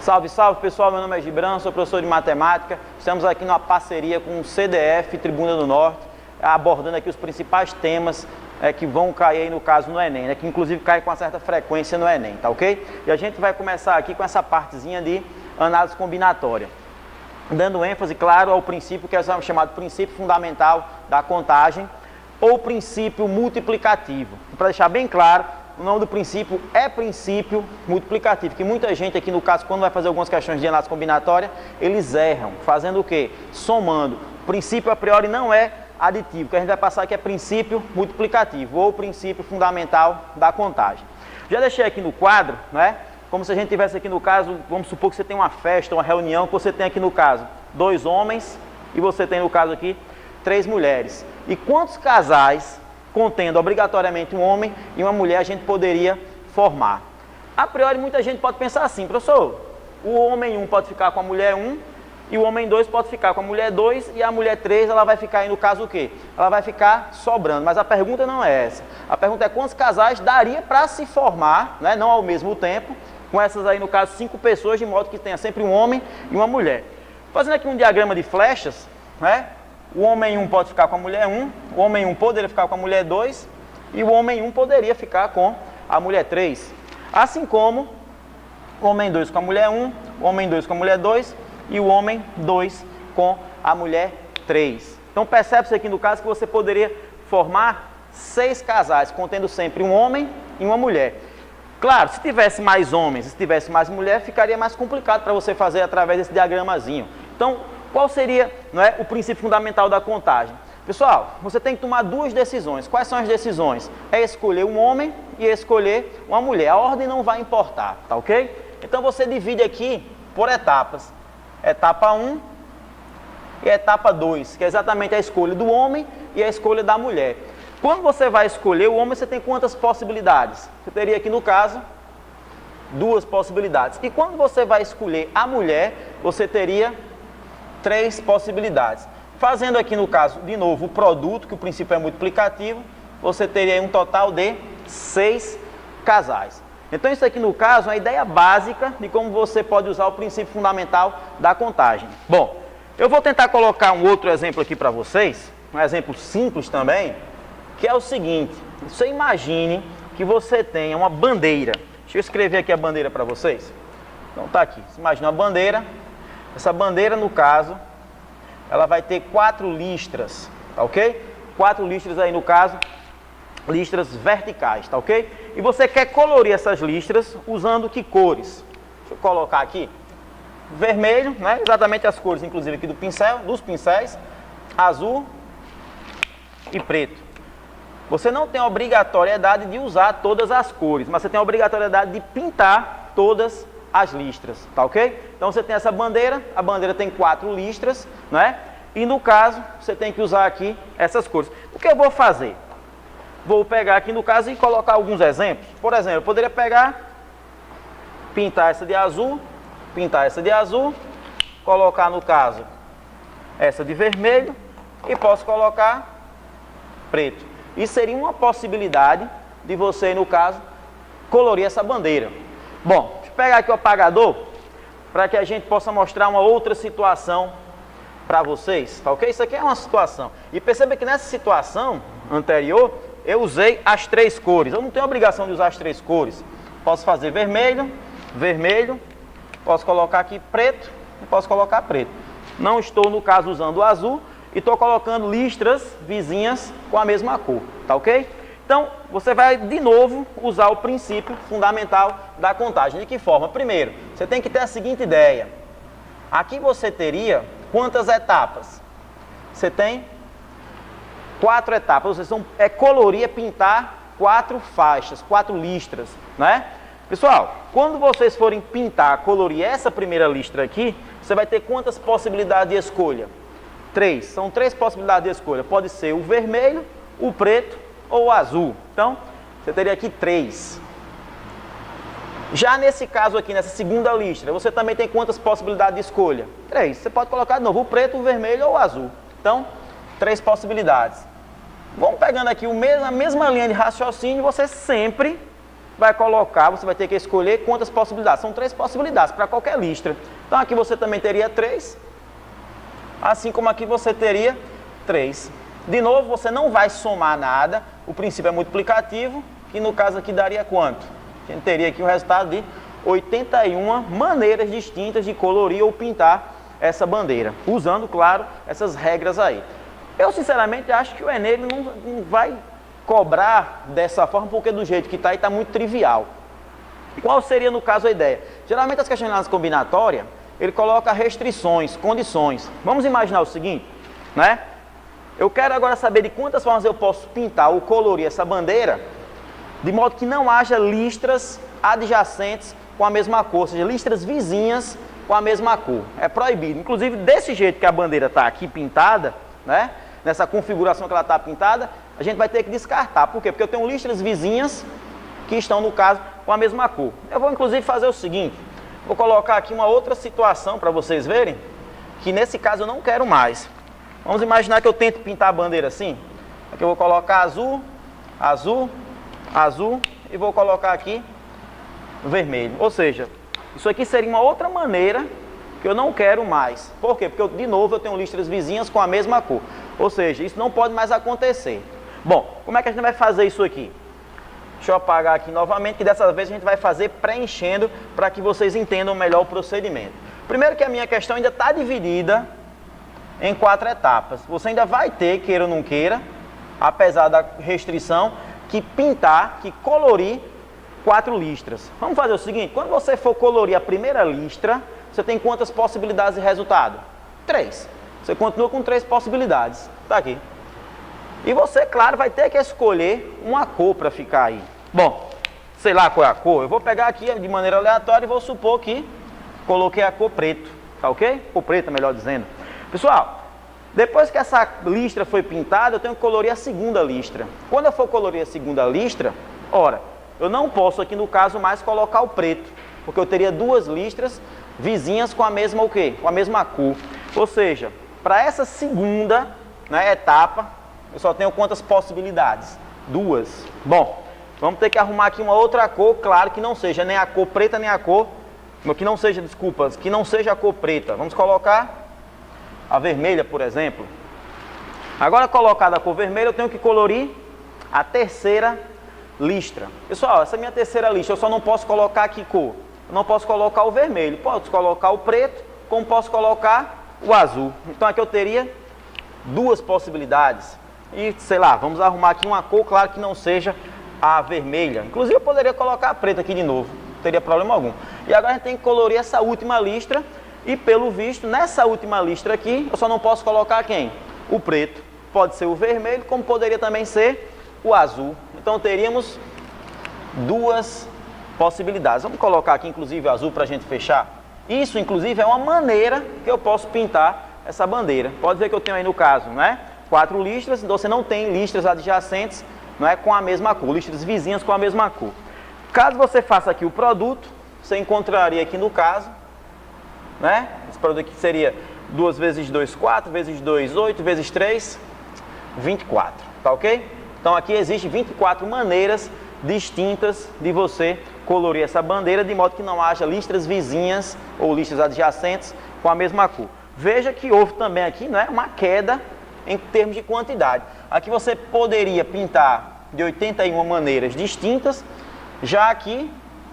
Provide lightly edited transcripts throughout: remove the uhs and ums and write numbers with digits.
Salve, salve pessoal, meu nome é Gibran, sou professor de matemática. Estamos aqui numa parceria com o CDF, Tribuna do Norte, abordando aqui os principais temas que vão cair aí no caso no Enem, que inclusive cai com uma certa frequência no Enem, tá ok? E a gente vai começar aqui com essa partezinha de análise combinatória, dando ênfase, claro, ao princípio que é chamado princípio fundamental da contagem ou princípio multiplicativo. Para deixar bem claro, o nome do princípio é princípio multiplicativo, que muita gente aqui no caso, quando vai fazer algumas questões de análise combinatória, eles erram, fazendo o quê? Somando. O princípio a priori não é aditivo, o que a gente vai passar aqui é princípio multiplicativo, ou princípio fundamental da contagem. Já deixei aqui no quadro, né? Como se a gente tivesse aqui no caso, vamos supor que você tem uma festa, uma reunião, que você tem aqui no caso 2 homens e você tem no caso aqui 3 mulheres. E quantos casais, contendo obrigatoriamente um homem e uma mulher, a gente poderia formar? A priori, muita gente pode pensar assim, professor, o homem 1 pode ficar com a mulher 1 e o homem 2 pode ficar com a mulher 2 e a mulher 3, ela vai ficar aí no caso o quê? Ela vai ficar sobrando, mas a pergunta não é essa. A pergunta é quantos casais daria para se formar, né, não ao mesmo tempo, com essas aí no caso 5 pessoas, de modo que tenha sempre um homem e uma mulher. Fazendo aqui um diagrama de flechas, né? O homem 1 pode ficar com a mulher 1, o homem 1 poderia ficar com a mulher 2 e o homem 1 poderia ficar com a mulher 3. Assim como o homem 2 com a mulher 1, o homem 2 com a mulher 2 e o homem 2 com a mulher 3. Então percebe-se aqui no caso que você poderia formar 6 casais, contendo sempre um homem e uma mulher. Claro, se tivesse mais homens, se tivesse mais mulher, ficaria mais complicado para você fazer através desse diagramazinho. Então, qual seria, não é, o princípio fundamental da contagem? Pessoal, você tem que tomar 2 decisões. Quais são as decisões? É escolher um homem e escolher uma mulher. A ordem não vai importar, tá ok? Então você divide aqui por etapas. Etapa 1 e etapa 2, que é exatamente a escolha do homem e a escolha da mulher. Quando você vai escolher o homem, você tem quantas possibilidades? Você teria aqui no caso 2 possibilidades. E quando você vai escolher a mulher, você teria 3 possibilidades. Fazendo aqui no caso, de novo, o produto, que o princípio é multiplicativo, você teria um total de 6 casais. Então isso aqui no caso é uma ideia básica de como você pode usar o princípio fundamental da contagem. Bom, eu vou tentar colocar um outro exemplo aqui para vocês, um exemplo simples também, que é o seguinte: você imagine que você tenha uma bandeira. Deixa eu escrever aqui a bandeira para vocês. Então tá aqui, você imagina uma bandeira. Essa bandeira, no caso, ela vai ter 4 listras, tá ok? 4 listras aí, no caso, listras verticais, tá ok? E você quer colorir essas listras usando que cores? Deixa eu colocar aqui. Vermelho, né? Exatamente as cores, inclusive, aqui do pincel, dos pincéis. Azul e preto. Você não tem a obrigatoriedade de usar todas as cores, mas você tem a obrigatoriedade de pintar todas as listras, tá ok? Então você tem essa bandeira, a bandeira tem 4 listras, né? E no caso, você tem que usar aqui essas cores. O que eu vou fazer? Vou pegar aqui no caso e colocar alguns exemplos. Por exemplo, eu poderia pegar, pintar essa de azul, pintar essa de azul, colocar no caso essa de vermelho e posso colocar preto. Isso seria uma possibilidade de você, no caso, colorir essa bandeira. Bom, deixa eu pegar aqui o apagador para que a gente possa mostrar uma outra situação para vocês, tá ok? Isso aqui é uma situação. E perceba que nessa situação anterior, eu usei as 3 cores. Eu não tenho obrigação de usar as 3 cores. Posso fazer vermelho, vermelho, posso colocar aqui preto e posso colocar preto. Não estou, no caso, usando o azul e estou colocando listras vizinhas com a mesma cor, tá ok? Então, você vai, de novo, usar o princípio fundamental da contagem. De que forma? Primeiro, você tem que ter a seguinte ideia. Aqui você teria quantas etapas? Você tem 4 etapas. Ou seja, é colorir, é pintar 4 faixas, 4 listras, né? Pessoal, quando vocês forem pintar, colorir essa primeira listra aqui, você vai ter quantas possibilidades de escolha? 3. São 3 possibilidades de escolha. Pode ser o vermelho, o preto ou o azul. Então, você teria aqui 3. Já nesse caso aqui, nessa segunda listra, você também tem quantas possibilidades de escolha? 3. Você pode colocar de novo o preto, o vermelho ou o azul. Então, 3 possibilidades. Vamos pegando aqui a mesma linha de raciocínio, você sempre vai colocar, você vai ter que escolher quantas possibilidades. São 3 possibilidades para qualquer listra. Então aqui você também teria 3, assim como aqui você teria 3. De novo, você não vai somar nada, o princípio é multiplicativo, que no caso aqui daria quanto? A gente teria aqui o resultado de 81 maneiras distintas de colorir ou pintar essa bandeira, usando, claro, essas regras aí. Eu, sinceramente, acho que o Enem não vai cobrar dessa forma, porque do jeito que está aí está muito trivial. Qual seria, no caso, a ideia? Geralmente, as questões de análise combinatória, ele coloca restrições, condições. Vamos imaginar o seguinte, né? Eu quero agora saber de quantas formas eu posso pintar ou colorir essa bandeira, de modo que não haja listras adjacentes com a mesma cor, ou seja, listras vizinhas com a mesma cor. É proibido. Inclusive, desse jeito que a bandeira está aqui pintada, né? Nessa configuração que ela está pintada, a gente vai ter que descartar. Por quê? Porque eu tenho listras vizinhas que estão, no caso, com a mesma cor. Eu vou, inclusive, fazer o seguinte. Vou colocar aqui uma outra situação para vocês verem, que nesse caso eu não quero mais. Vamos imaginar que eu tento pintar a bandeira assim. Aqui eu vou colocar azul, azul, azul e vou colocar aqui vermelho. Ou seja, isso aqui seria uma outra maneira que eu não quero mais. Por quê? Porque, de novo, eu tenho listras vizinhas com a mesma cor. Ou seja, isso não pode mais acontecer. Bom, como é que a gente vai fazer isso aqui? Deixa eu apagar aqui novamente, que dessa vez a gente vai fazer preenchendo para que vocês entendam melhor o procedimento. Primeiro que a minha questão ainda está dividida em 4 etapas. Você ainda vai ter, queira ou não queira, apesar da restrição, que pintar, que colorir 4 listras. Vamos fazer o seguinte, quando você for colorir a primeira listra, você tem quantas possibilidades de resultado? 3. Você continua com 3 possibilidades. Está aqui. E você, claro, vai ter que escolher uma cor para ficar aí. Bom, sei lá qual é a cor. Eu vou pegar aqui de maneira aleatória e vou supor que coloquei a cor preto. Tá ok? Cor preta, melhor dizendo. Pessoal, depois que essa listra foi pintada, eu tenho que colorir a segunda listra. Quando eu for colorir a segunda listra, ora, eu não posso aqui no caso mais colocar o preto, porque eu teria 2 listras vizinhas com a mesma o quê? Com a mesma cor. Ou seja, para essa segunda, né, etapa, eu só tenho quantas possibilidades? 2. Bom, vamos ter que arrumar aqui uma outra cor, claro que não seja nem a cor preta nem a cor, que não seja, desculpas, que não seja a cor preta. Vamos colocar a vermelha, por exemplo. Agora, colocada a cor vermelha, eu tenho que colorir a terceira listra. Pessoal, essa é a minha terceira listra, eu só não posso colocar aqui cor. Eu não posso colocar o vermelho, posso colocar o preto, como posso colocar o azul. Então aqui eu teria 2 possibilidades. E, sei lá, vamos arrumar aqui uma cor, claro que não seja a vermelha. Inclusive eu poderia colocar a preta aqui de novo, não teria problema algum. E agora a gente tem que colorir essa última listra. E pelo visto, nessa última listra aqui, eu só não posso colocar quem? O preto. Pode ser o vermelho, como poderia também ser o azul. Então teríamos 2 possibilidades. Vamos colocar aqui, inclusive, o azul para a gente fechar. Isso, inclusive, é uma maneira que eu posso pintar essa bandeira. Pode ver que eu tenho aí no caso, né? 4 listras, então você não tem listras adjacentes, não é, com a mesma cor, listras vizinhas com a mesma cor. Caso você faça aqui o produto, você encontraria aqui no caso, né? Esse produto aqui seria 2 vezes 2, 4, vezes 2, 8, vezes 3, 24, tá ok? Então aqui existe 24 maneiras distintas de você colorir essa bandeira, de modo que não haja listras vizinhas ou listras adjacentes com a mesma cor. Veja que houve também aqui, né, uma queda em termos de quantidade. Aqui você poderia pintar de 81 maneiras distintas, já aqui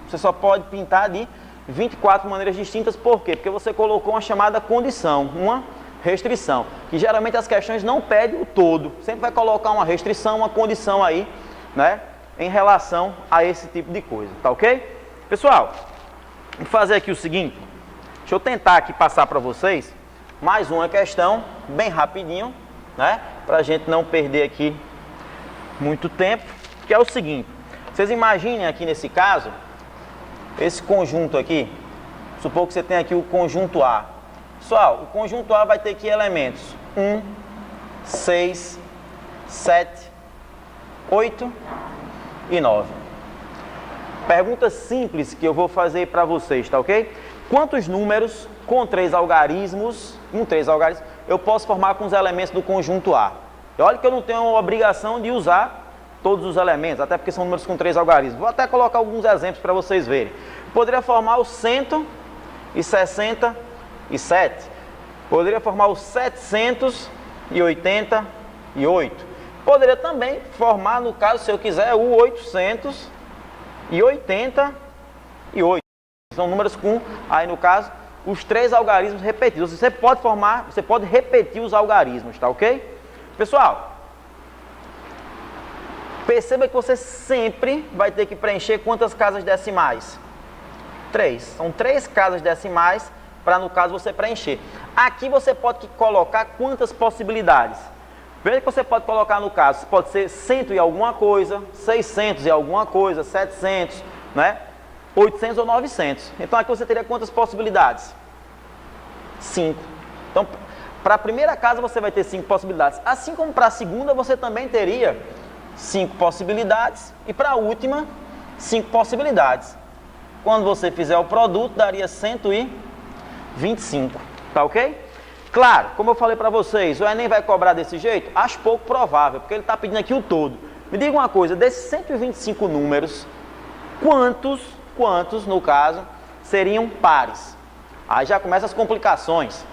você só pode pintar de 24 maneiras distintas. Por quê? Porque você colocou uma chamada condição, uma restrição, que geralmente as questões não pedem o todo, sempre vai colocar uma restrição, uma condição aí, né, em relação a esse tipo de coisa, tá ok? Pessoal, vou fazer aqui o seguinte, deixa eu tentar aqui passar para vocês mais uma questão, bem rapidinho, né, para a gente não perder aqui muito tempo, que é o seguinte, vocês imaginem aqui nesse caso, esse conjunto aqui, supor que você tem aqui o conjunto A. Pessoal, o conjunto A vai ter aqui elementos 1, 6, 7, 8 e 9. Pergunta simples que eu vou fazer para vocês, tá ok? Quantos números com 3 algarismos, eu posso formar com os elementos do conjunto A? E olha que eu não tenho a obrigação de usar todos os elementos, até porque são números com 3 algarismos. Vou até colocar alguns exemplos para vocês verem. Poderia formar o 167. Poderia formar o 788. Poderia também formar, no caso, se eu quiser, o 888. São números com, aí no caso, os 3 algarismos repetidos. Você pode formar, você pode repetir os algarismos, tá ok? Pessoal, perceba que você sempre vai ter que preencher quantas casas decimais? 3. São 3 casas decimais para, no caso, você preencher. Aqui você pode colocar quantas possibilidades? Veja que você pode colocar, no caso, pode ser 100 e alguma coisa, 600 e alguma coisa, 700, né? 800 ou 900. Então aqui você teria quantas possibilidades? 5. Então, para a primeira casa você vai ter 5 possibilidades. Assim como para a segunda você também teria 5 possibilidades. E para a última, 5 possibilidades. Quando você fizer o produto, daria 125. Tá ok? Claro, como eu falei para vocês, o Enem vai cobrar desse jeito? Acho pouco provável, porque ele está pedindo aqui o todo. Me diga uma coisa, desses 125 números, quantos, no caso, seriam pares? Aí já começam as complicações.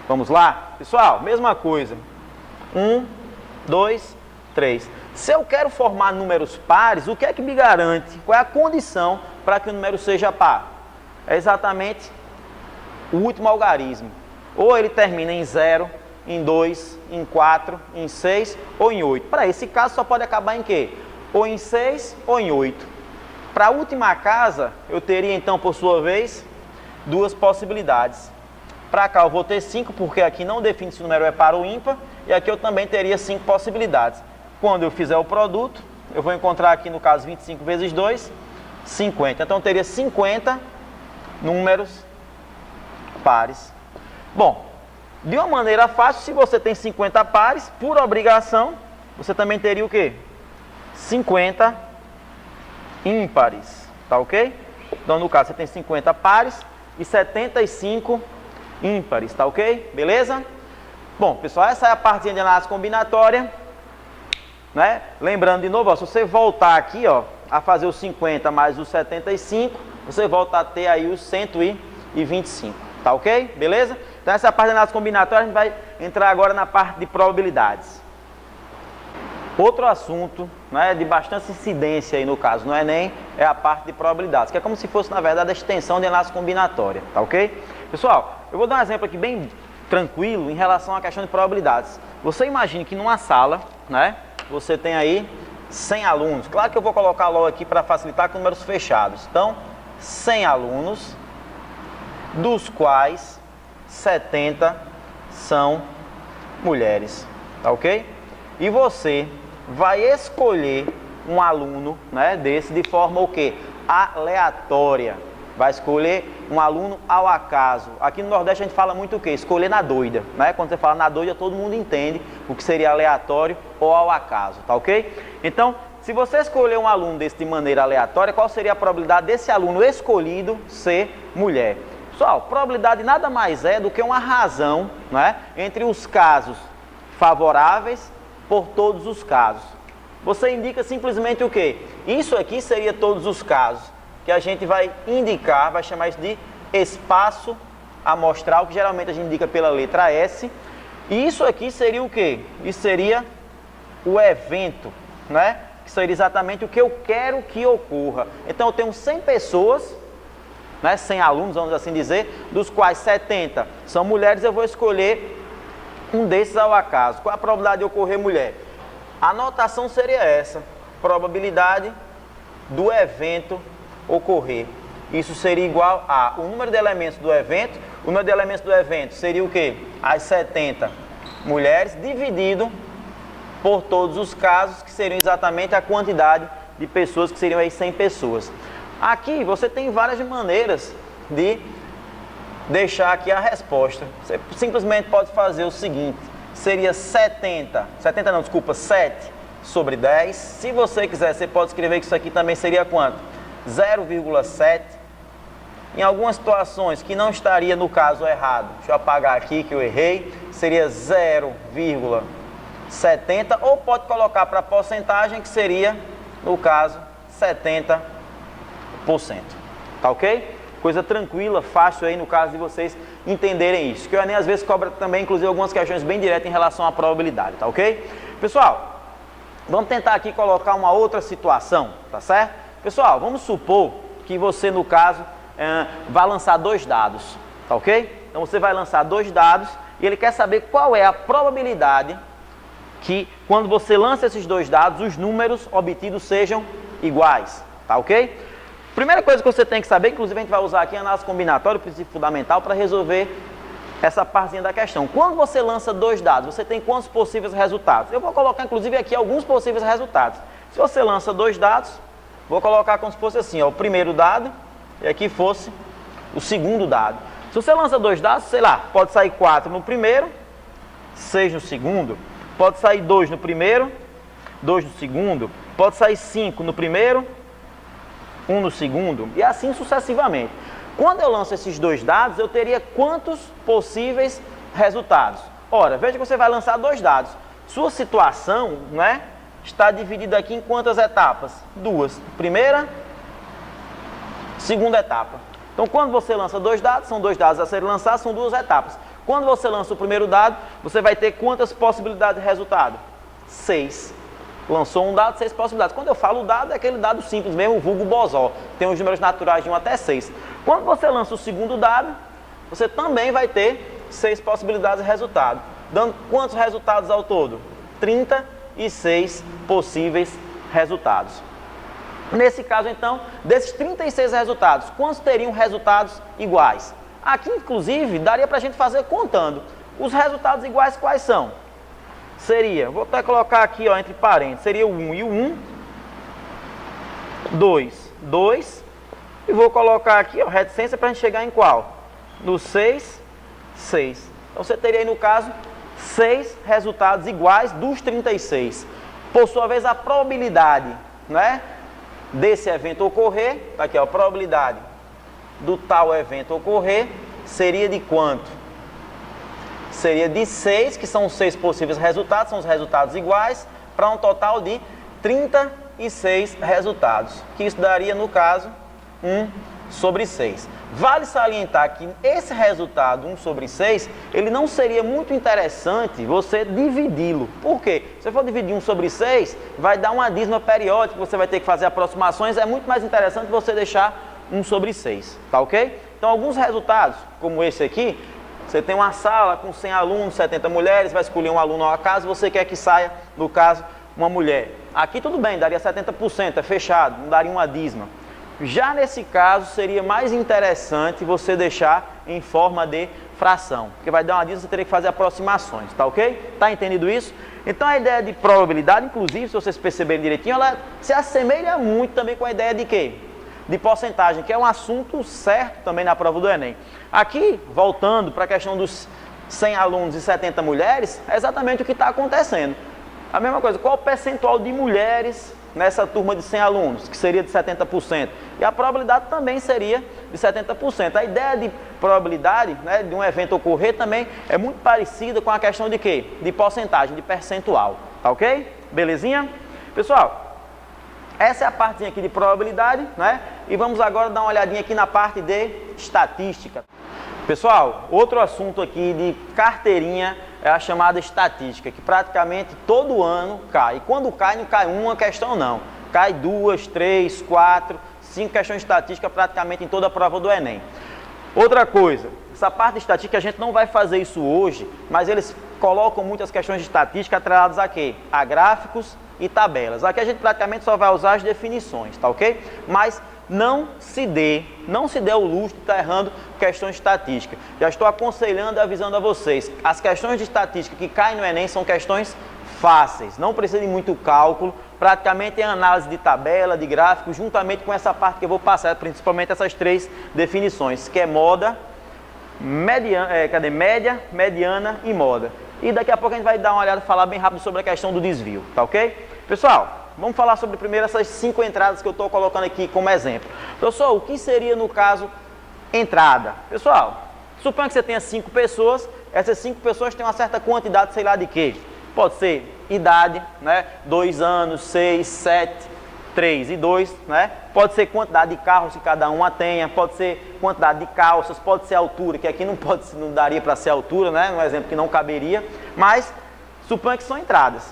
Vamos lá? Pessoal, mesma coisa. 1, 2, 3. Se eu quero formar números pares, o que é que me garante? Qual é a condição para que o número seja par? É exatamente o último algarismo. Ou ele termina em 0, em 2, em 4, em 6 ou em 8. Para esse caso só pode acabar em quê? Ou em 6 ou em 8. Para a última casa, eu teria então, por sua vez, 2 possibilidades. Para cá eu vou ter 5, porque aqui não define se o número é par ou ímpar. E aqui eu também teria 5 possibilidades. Quando eu fizer o produto, eu vou encontrar aqui, no caso, 25 vezes 2, 50. Então eu teria 50 números pares. Bom, de uma maneira fácil, se você tem 50 pares, por obrigação, você também teria o quê? 50 ímpares, tá ok? Então, no caso, você tem 50 pares e 75 ímpares, tá ok? Beleza? Bom, pessoal, essa é a partezinha de análise combinatória, né? Lembrando de novo, ó, se você voltar aqui, ó, a fazer os 50 mais os 75, você volta a ter aí os 125, tá ok? Beleza? Então, essa é a parte de análise combinatória. A gente vai entrar agora na parte de probabilidades. Outro assunto, né, de bastante incidência aí no caso no Enem é a parte de probabilidades, que é como se fosse, na verdade, a extensão de análise combinatória, tá ok? Pessoal, eu vou dar um exemplo aqui bem tranquilo em relação à questão de probabilidades. Você imagine que numa sala, né, você tem aí 100 alunos. Claro que eu vou colocar logo aqui para facilitar com números fechados. Então, 100 alunos, dos quais 70 são mulheres, tá ok? E você vai escolher um aluno, né, desse de forma o quê? Aleatória. Vai escolher um aluno ao acaso. Aqui no Nordeste a gente fala muito o quê? Escolher na doida, né? Quando você fala na doida, todo mundo entende o que seria aleatório ou ao acaso, tá ok? Então, se você escolher um aluno desse de maneira aleatória, qual seria a probabilidade desse aluno escolhido ser mulher? Pessoal, probabilidade nada mais é do que uma razão, né, entre os casos favoráveis por todos os casos. Você indica simplesmente o quê? Isso aqui seria todos os casos, que a gente vai indicar, vai chamar isso de espaço amostral, que geralmente a gente indica pela letra S. E isso aqui seria o quê? Isso seria o evento, né? Que seria exatamente o que eu quero que ocorra. Então eu tenho 100 pessoas, né, 100 alunos, vamos assim dizer, dos quais 70 são mulheres, eu vou escolher um desses ao acaso. Qual é a probabilidade de ocorrer mulher? A anotação seria essa: probabilidade do evento ocorrer. Isso seria igual a o número de elementos do evento. O número de elementos do evento seria o quê? As 70 mulheres dividido por todos os casos, que seriam exatamente a quantidade de pessoas, que seriam aí 100 pessoas. Aqui você tem várias maneiras de deixar aqui a resposta. Você simplesmente pode fazer o seguinte: seria 7 sobre 10. Se você quiser, você pode escrever que isso aqui também seria quanto? 0,7. Em algumas situações que não estaria no caso errado, deixa eu apagar aqui que eu errei, seria 0,7 70, ou pode colocar para porcentagem, que seria, no caso, 70%. Tá ok? Coisa tranquila, fácil aí no caso de vocês entenderem isso. Que o Enem às vezes cobra também, inclusive, algumas questões bem diretas em relação à probabilidade, tá ok? Pessoal, vamos tentar aqui colocar uma outra situação, tá certo? Pessoal, vamos supor que você, no caso, vai lançar 2 dados, tá ok? Então você vai lançar 2 dados e ele quer saber qual é a probabilidade que, quando você lança esses 2 dados, os números obtidos sejam iguais, tá ok? Primeira coisa que você tem que saber, inclusive a gente vai usar aqui a análise combinatória, o princípio fundamental, para resolver essa partezinha da questão. Quando você lança 2 dados, você tem quantos possíveis resultados? Eu vou colocar, inclusive, aqui alguns possíveis resultados. Se você lança 2 dados, vou colocar como se fosse assim, ó, o primeiro dado e aqui fosse o segundo dado. Se você lança 2 dados, sei lá, pode sair 4 no primeiro, 6 no segundo, pode sair 2 no primeiro, 2 no segundo, pode sair 5 no primeiro, 1 no segundo, e assim sucessivamente. Quando eu lanço esses 2 dados, eu teria quantos possíveis resultados? Ora, veja que você vai lançar 2 dados. Sua situação, né, está dividida aqui em quantas etapas? 2. Primeira, segunda etapa. Então, quando você lança 2 dados, são 2 dados a serem lançados, são 2 etapas. Quando você lança o primeiro dado, você vai ter quantas possibilidades de resultado? 6. Lançou um dado, 6 possibilidades. Quando eu falo dado, é aquele dado simples mesmo, o vulgo bosó. Tem os números naturais de 1 até 6. Quando você lança o segundo dado, você também vai ter 6 possibilidades de resultado. Dando quantos resultados ao todo? 36 possíveis resultados. Nesse caso, então, desses 36 resultados, quantos teriam resultados iguais? Aqui, inclusive, daria para a gente fazer contando. Os resultados iguais quais são? Seria, vou até colocar aqui, ó, entre parênteses, seria o 1 e o 1, 2, 2, e vou colocar aqui, ó, reticência para a gente chegar em qual? No 6, 6. Então você teria aí, no caso, 6 resultados iguais dos 36. Por sua vez, a probabilidade, né, desse evento ocorrer, tá aqui, ó, a probabilidade do tal evento ocorrer seria de quanto? Seria de 6, que são os 6 possíveis resultados, são os resultados iguais, para um total de 36 resultados, que isso daria, no caso, 1 sobre 6. Vale salientar que esse resultado, 1 sobre 6, ele não seria muito interessante você dividi-lo. Por quê? Se você for dividir 1 sobre 6, vai dar uma dízima periódica, você vai ter que fazer aproximações, é muito mais interessante você deixar 1 sobre 6, tá ok? Então, alguns resultados, como esse aqui, você tem uma sala com 100 alunos, 70 mulheres, vai escolher um aluno ao acaso, você quer que saia, no caso, uma mulher. Aqui tudo bem, daria 70%, é fechado, não daria uma dízima. Já nesse caso, seria mais interessante você deixar em forma de fração, porque vai dar uma dízima, você teria que fazer aproximações, tá ok? Tá entendido isso? Então a ideia de probabilidade, inclusive, se vocês perceberem direitinho, ela se assemelha muito também com a ideia de quê? De porcentagem, que é um assunto certo também na prova do Enem. Aqui, voltando para a questão dos 100 alunos e 70 mulheres, é exatamente o que está acontecendo. A mesma coisa, qual o percentual de mulheres nessa turma de 100 alunos, que seria de 70%? E a probabilidade também seria de 70%. A ideia de probabilidade, né, de um evento ocorrer também é muito parecida com a questão de quê? De porcentagem, de percentual. Tá ok? Belezinha? Pessoal, essa é a partezinha aqui de probabilidade, né? E vamos agora dar uma olhadinha aqui na parte de estatística. Pessoal, outro assunto aqui de carteirinha é a chamada estatística, que praticamente todo ano cai. E quando cai, não cai uma questão não. Cai 2, 3, 4, 5 questões de estatística praticamente em toda a prova do Enem. Outra coisa, essa parte de estatística a gente não vai fazer isso hoje, mas eles colocam muitas questões de estatística atreladas a quê? A gráficos e tabelas. Aqui a gente praticamente só vai usar as definições, tá ok? Mas não se dê o luxo de estar errando questões de estatística. Já estou aconselhando e avisando a vocês, as questões de estatística que caem no Enem são questões fáceis, não precisa de muito cálculo, praticamente é análise de tabela, de gráfico, juntamente com essa parte que eu vou passar, principalmente essas 3 definições, que é média, mediana e moda. E daqui a pouco a gente vai dar uma olhada, falar bem rápido sobre a questão do desvio, tá ok? Pessoal, vamos falar sobre primeiro essas 5 entradas que eu estou colocando aqui como exemplo. Pessoal, o que seria no caso entrada? Pessoal, suponha que você tenha 5 pessoas, essas 5 pessoas têm uma certa quantidade, sei lá de quê, Pode ser idade, né? 2 anos, 6, 7, 3 e 2, né? Pode ser quantidade de carros que cada uma tenha, pode ser quantidade de calças, pode ser altura, que aqui não daria para ser altura, né? Um exemplo que não caberia, mas suponha que são entradas.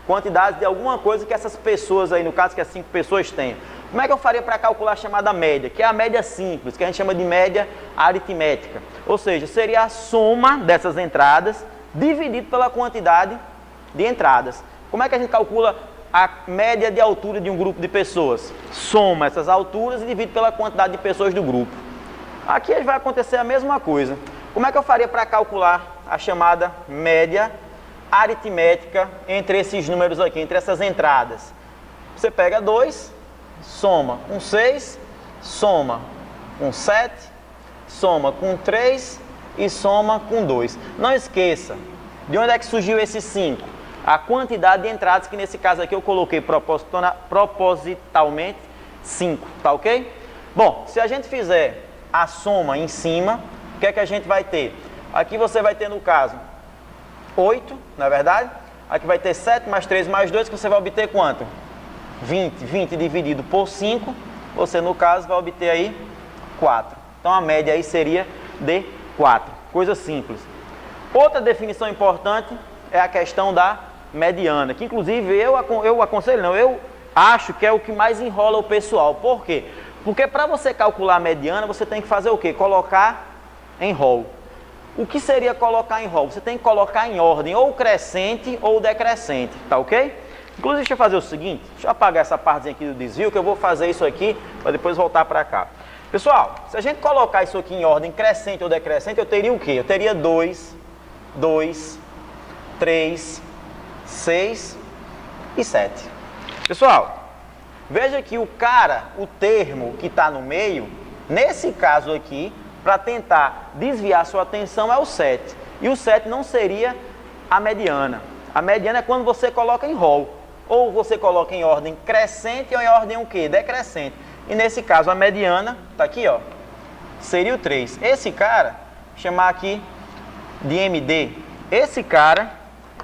Quantidade de alguma coisa que essas pessoas aí, no caso que as 5 pessoas tenham. Como é que eu faria para calcular a chamada média? Que é a média simples, que a gente chama de média aritmética. Ou seja, seria a soma dessas entradas dividido pela quantidade de entradas. Como é que a gente calcula a média de altura de um grupo de pessoas? Soma essas alturas e divide pela quantidade de pessoas do grupo. Aqui vai acontecer a mesma coisa. Como é que eu faria para calcular a chamada média aritmética entre esses números aqui, entre essas entradas? Você pega 2, soma com 6, soma com 7, soma com 3 e soma com 2. Não esqueça, de onde é que surgiu esse 5? A quantidade de entradas, que nesse caso aqui eu coloquei propositalmente 5, tá ok? Bom, se a gente fizer a soma em cima, o que é que a gente vai ter? Aqui você vai ter no caso 8, não é verdade? Aqui vai ter 7 mais 3 mais 2, que você vai obter quanto? 20. 20 dividido por 5, você no caso vai obter aí 4. Então a média aí seria de 4. Coisa simples. Outra definição importante é a questão da mediana, que inclusive eu aconselho, não, eu acho que é o que mais enrola o pessoal. Por quê? Porque para você calcular a mediana, você tem que fazer o quê? Colocar em rol. O que seria colocar em rol? Você tem que colocar em ordem ou crescente ou decrescente, tá ok? Inclusive, deixa eu fazer o seguinte, deixa eu apagar essa partezinha aqui do desvio, que eu vou fazer isso aqui para depois voltar para cá. Pessoal, se a gente colocar isso aqui em ordem crescente ou decrescente, eu teria o quê? Eu teria 2, 2, 3, 6 e 7. Pessoal, veja que o termo que está no meio, nesse caso aqui, para tentar desviar sua atenção é o 7. E o 7 não seria a mediana. A mediana é quando você coloca em rol. Ou você coloca em ordem crescente ou em ordem o quê? Decrescente. E nesse caso a mediana, tá aqui ó, seria o 3. Esse cara, chamar aqui de MD, esse cara,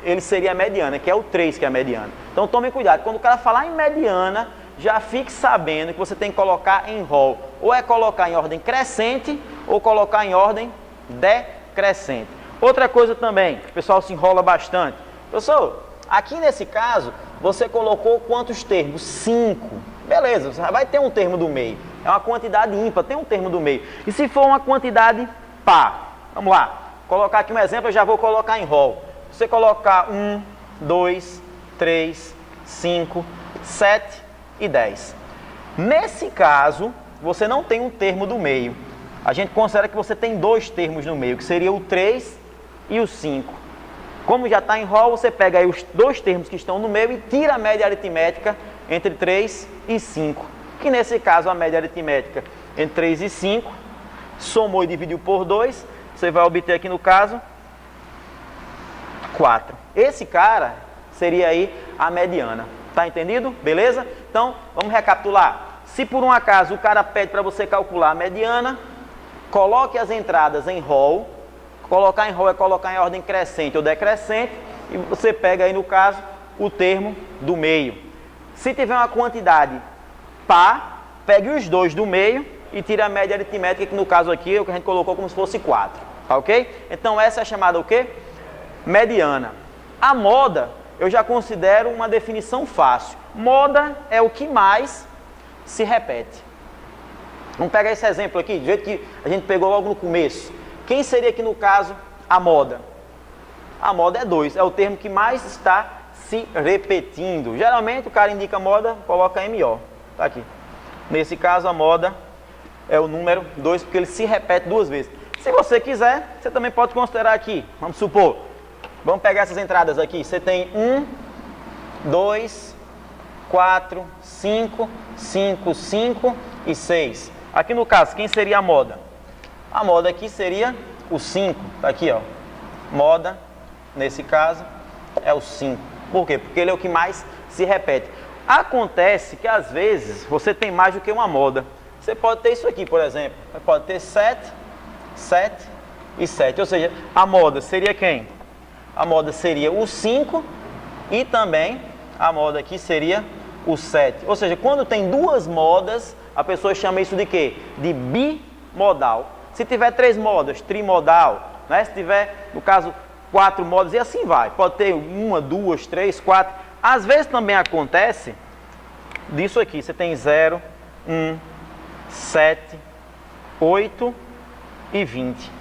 ele seria a mediana, que é o 3 que é a mediana. Então tome cuidado, quando o cara falar em mediana, já fique sabendo que você tem que colocar em rol. Ou é colocar em ordem crescente, ou colocar em ordem decrescente. Outra coisa também, que o pessoal se enrola bastante. Professor, aqui nesse caso, você colocou quantos termos? 5. Beleza, você vai ter um termo do meio. É uma quantidade ímpar, tem um termo do meio. E se for uma quantidade par? Vamos lá, colocar aqui um exemplo, eu já vou colocar em rol. Você colocar 1, 2, 3, 5, 7 e 10. Nesse caso, você não tem um termo do meio. A gente considera que você tem 2 termos no meio, que seria o 3 e o 5. Como já está em rol, você pega aí os 2 termos que estão no meio e tira a média aritmética entre 3 e 5. Que nesse caso a média aritmética entre 3 e 5, somou e dividiu por 2, você vai obter aqui no caso 4. Esse cara seria aí a mediana. Tá entendido? Beleza? Então, vamos recapitular. Se por um acaso o cara pede para você calcular a mediana, coloque as entradas em rol. Colocar em rol é colocar em ordem crescente ou decrescente. E você pega aí no caso o termo do meio. Se tiver uma quantidade par, pegue os 2 do meio e tire a média aritmética, que no caso aqui é o que a gente colocou como se fosse 4. Tá ok? Então essa é chamada o quê? Mediana. A moda eu já considero uma definição fácil. Moda é o que mais se repete. Vamos pegar esse exemplo aqui, do jeito que a gente pegou logo no começo. Quem seria aqui no caso a moda? A moda é 2, é o termo que mais está se repetindo. Geralmente o cara indica moda, coloca MO. Tá aqui. Nesse caso a moda é o número 2, porque ele se repete 2 vezes. Se você quiser, você também pode considerar aqui, vamos supor, vamos pegar essas entradas aqui. Você tem 1, 2, 4, 5, 5, 5 e 6. Aqui no caso, quem seria a moda? A moda aqui seria o 5. Tá aqui, ó. Moda, nesse caso, é o 5. Por quê? Porque ele é o que mais se repete. Acontece que às vezes você tem mais do que uma moda. Você pode ter isso aqui, por exemplo. Você pode ter 7, 7 e 7. Ou seja, a moda seria quem? A moda seria o 5 E também a moda aqui seria o 7. Ou seja, quando tem duas modas, a pessoa chama isso de quê? De bimodal. Se tiver 3 modas, trimodal, né? Se tiver, no caso, 4 modas, e assim vai. Pode ter 1, 2, 3, 4. Às vezes também acontece disso aqui. Você tem 0, 1, 7, 8 e 20.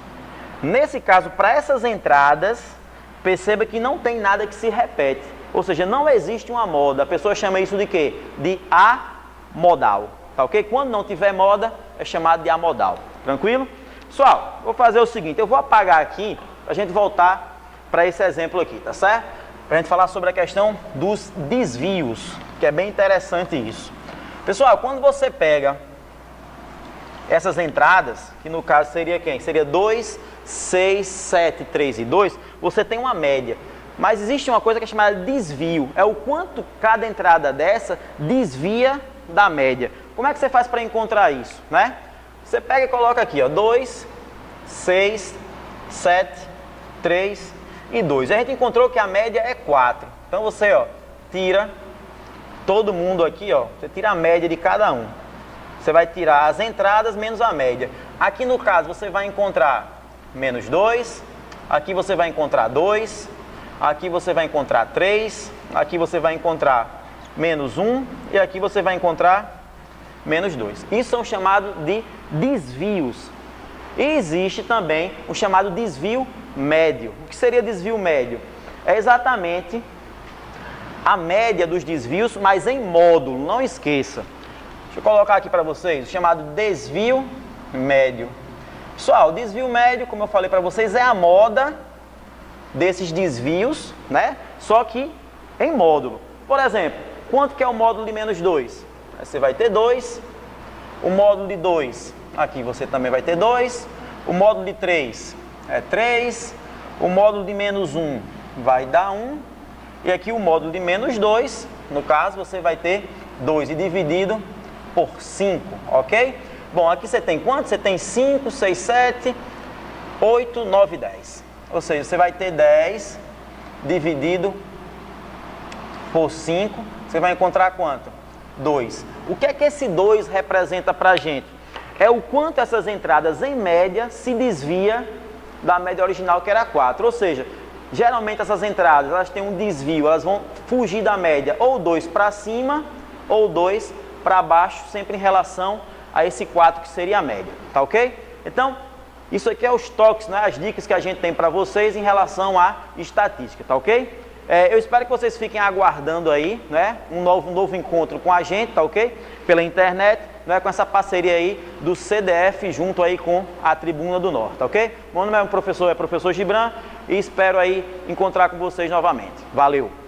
Nesse caso, para essas entradas, perceba que não tem nada que se repete. Ou seja, não existe uma moda. A pessoa chama isso de quê? De amodal. Tá ok? Quando não tiver moda, é chamado de amodal. Tranquilo? Pessoal, vou fazer o seguinte. Eu vou apagar aqui para a gente voltar para esse exemplo aqui, tá certo? Para a gente falar sobre a questão dos desvios, que é bem interessante isso. Pessoal, quando você pega essas entradas, que no caso seria quem? Seria 2, 6, 7, 3 e 2, você tem uma média. Mas existe uma coisa que é chamada de desvio. É o quanto cada entrada dessa desvia da média. Como é que você faz para encontrar isso, né? Você pega e coloca aqui, ó, 2, 6, 7, 3 e 2. A gente encontrou que a média é 4. Então você, ó, tira todo mundo aqui, ó, você tira a média de cada um. Você vai tirar as entradas menos a média. Aqui no caso você vai encontrar menos 2, aqui você vai encontrar 2, aqui você vai encontrar 3, aqui você vai encontrar menos 1 e aqui você vai encontrar menos 2. Isso são chamados de desvios. E existe também o chamado desvio médio. O que seria desvio médio? É exatamente a média dos desvios, mas em módulo, não esqueça. Deixa eu colocar aqui para vocês o chamado desvio médio. Pessoal, o desvio médio, como eu falei para vocês, é a moda desses desvios, né? Só que em módulo. Por exemplo, quanto que é o módulo de menos 2? Você vai ter 2. O módulo de 2, aqui você também vai ter 2. O módulo de 3 é 3. O módulo de menos 1 vai dar 1. E aqui o módulo de menos 2, no caso, você vai ter 2 e dividido por 5, ok? Bom, aqui você tem quanto? Você tem 5, 6, 7, 8, 9, 10. Ou seja, você vai ter 10 dividido por 5. Você vai encontrar quanto? 2. O que é que esse 2 representa para a gente? É o quanto essas entradas, em média, se desvia da média original, que era 4. Ou seja, geralmente essas entradas, elas têm um desvio, elas vão fugir da média ou 2 para cima ou 2 para baixo, sempre em relação a esse 4 que seria a média, tá ok? Então, isso aqui é os toques, né, as dicas que a gente tem para vocês em relação à estatística, tá ok? Eu espero que vocês fiquem aguardando aí, né, um novo encontro com a gente, tá ok? Pela internet, né, com essa parceria aí do CDF junto aí com a Tribuna do Norte, tá ok? Meu nome é professor Gibran e espero aí encontrar com vocês novamente. Valeu!